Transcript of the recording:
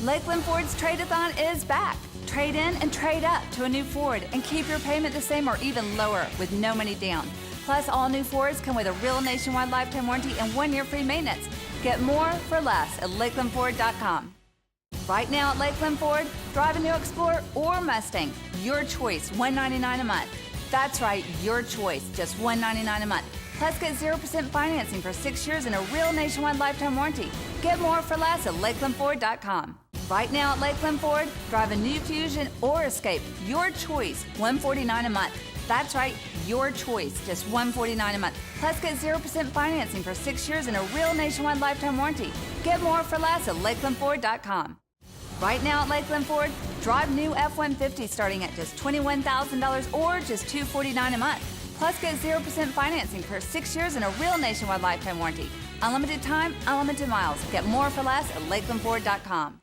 Lakeland Ford's Tradeathon is back. Trade in and trade up to a new Ford and keep your payment the same or even lower with no money down. Plus, all new Fords come with a real nationwide lifetime warranty and 1-year free maintenance. Get more for less at LakelandFord.com. Right now at Lakeland Ford, drive a new Explorer or Mustang. Your choice, $199 a month. That's right, your choice, just $199 a month. Plus, get 0% financing for 6 years and a real nationwide lifetime warranty. Get more for less at LakelandFord.com. Right now at Lakeland Ford, drive a new Fusion or Escape. Your choice, $149 a month. That's right, your choice, just $149 a month. Plus, get 0% financing for 6 years and a real nationwide lifetime warranty. Get more for less at LakelandFord.com. Right now at Lakeland Ford, drive new F-150 starting at just $21,000 or just $249 a month. Plus, get 0% financing for 6 years and a real nationwide lifetime warranty. Unlimited time, unlimited miles. Get more for less at LakelandFord.com.